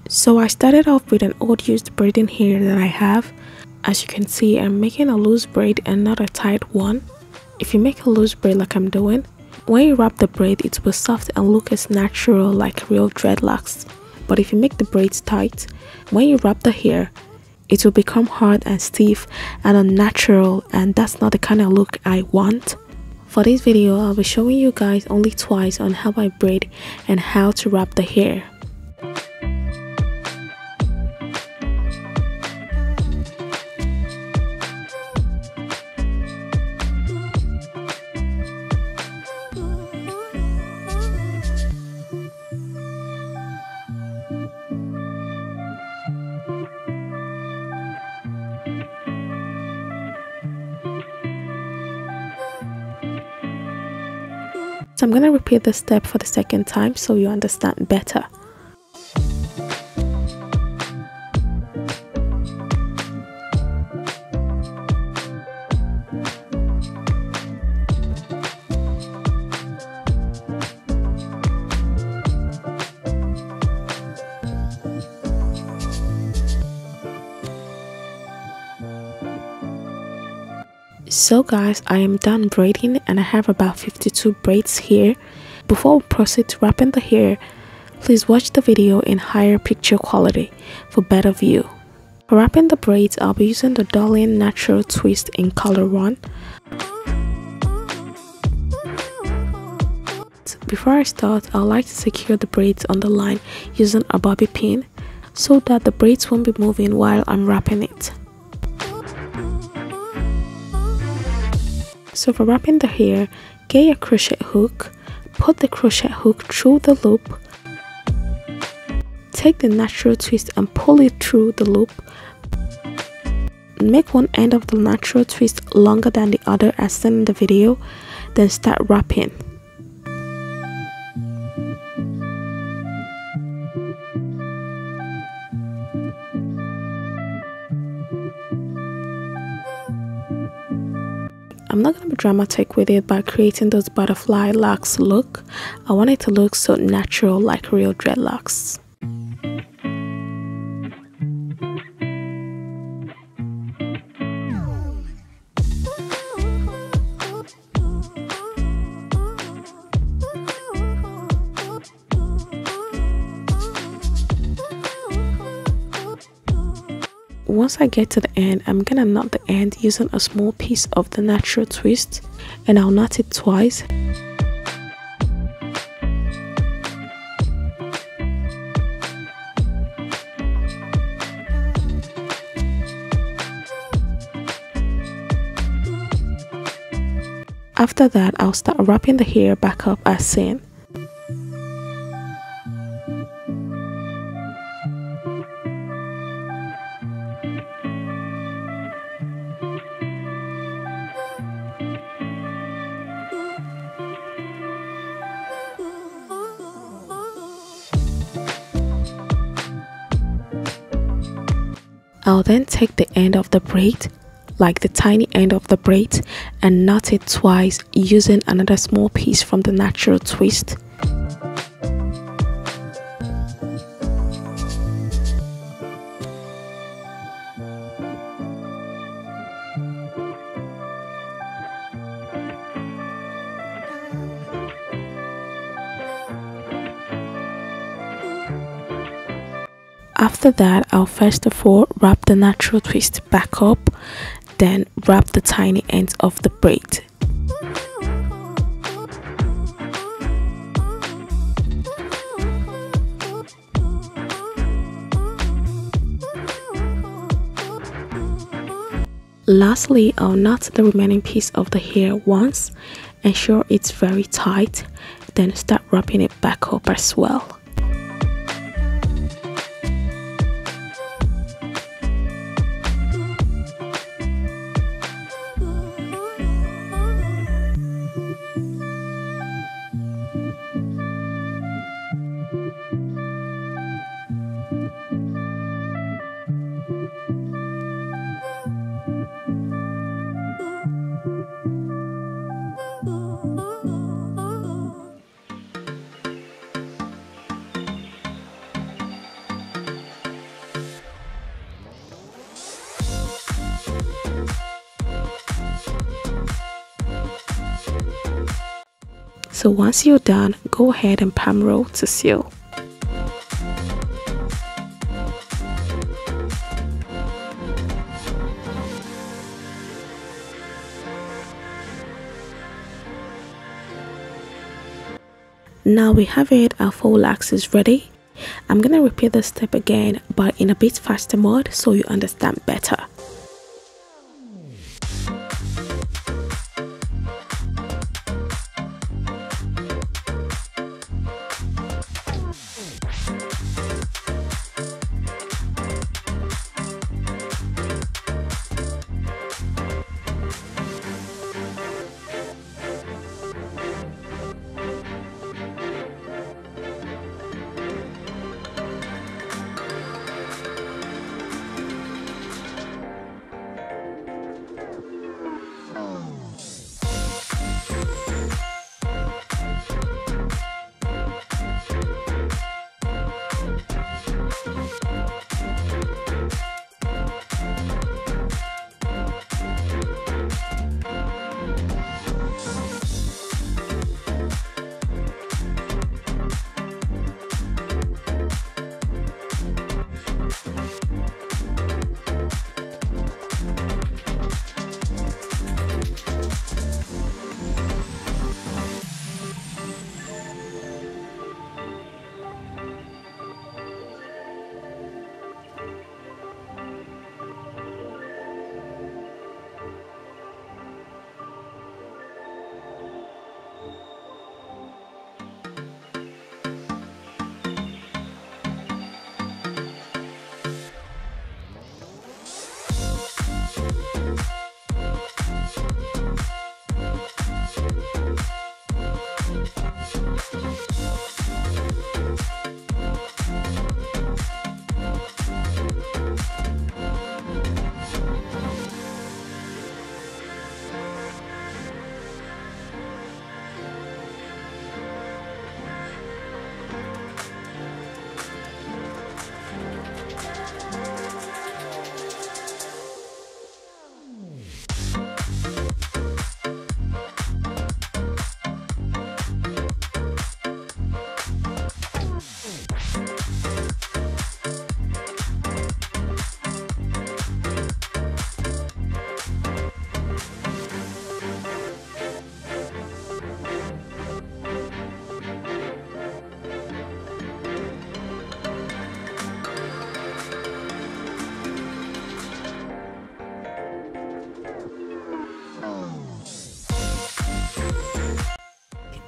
So I started off with an old used braiding hair that I have. As you can see, I'm making a loose braid and not a tight one. If you make a loose braid like I'm doing, when you wrap the braid it will soft and look as natural like real dreadlocks. But if you make the braids tight, when you wrap the hair, it will become hard and stiff and unnatural, and that's not the kind of look I want. For this video, I'll be showing you guys only twice on how I braid and how to wrap the hair. So I'm going to repeat this step for the second time so you understand better. So guys, I am done braiding and I have about 52 braids here. Before we proceed to wrapping the hair, please watch the video in higher picture quality for better view. For wrapping the braids, I'll be using the Darling Natural Twist in color 1. Before I start, I would like to secure the braids on the line using a bobby pin so that the braids won't be moving while I'm wrapping it. So for wrapping the hair, get your crochet hook, put the crochet hook through the loop, take the natural twist and pull it through the loop. Make one end of the natural twist longer than the other as seen in the video, then start wrapping. I'm not going to be dramatic with it by creating those butterfly locks look. I want it to look so natural like real dreadlocks. Once I get to the end, I'm gonna knot the end using a small piece of the natural twist, and I'll knot it twice. After that, I'll start wrapping the hair back up as seen. I'll then take the end of the braid, like the tiny end of the braid, and knot it twice using another small piece from the natural twist. After that, I'll first of all wrap the natural twist back up, then wrap the tiny ends of the braid. Lastly, I'll knot the remaining piece of the hair once, ensure it's very tight, then start wrapping it back up as well. So once you're done, go ahead and palm roll to seal. Now we have it, our faux locs is ready. I'm gonna repeat this step again, but in a bit faster mode so you understand better.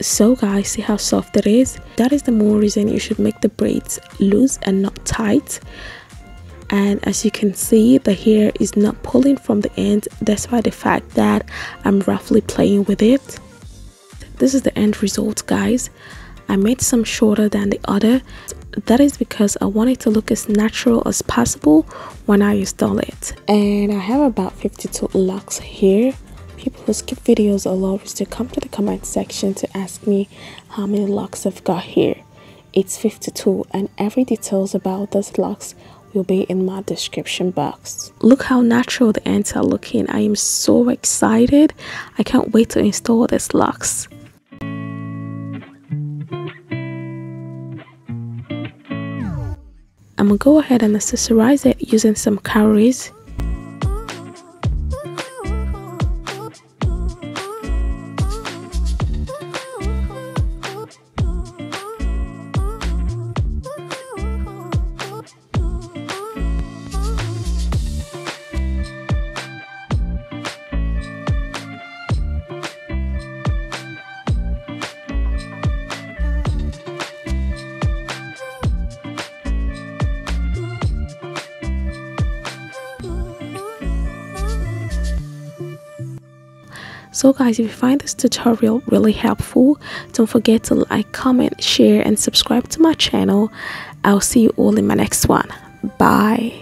So guys, see how soft it is? That is the more reason you should make the braids loose and not tight. And as you can see, the hair is not pulling from the end despite the fact that I'm roughly playing with it. This is the end result, guys. I made some shorter than the other. That is because I want it to look as natural as possible when I install it. And I have about 52 locks here. People who skip videos a lot is to come to the comment section to ask me how many locks I've got here. It's 52, and every details about those locks will be in my description box. Look how natural the ends are looking. I am so excited. I can't wait to install these locks. I'm gonna go ahead and accessorize it using some cowries. So guys, if you find this tutorial really helpful, don't forget to like, comment, share and subscribe to my channel. I'll see you all in my next one. Bye.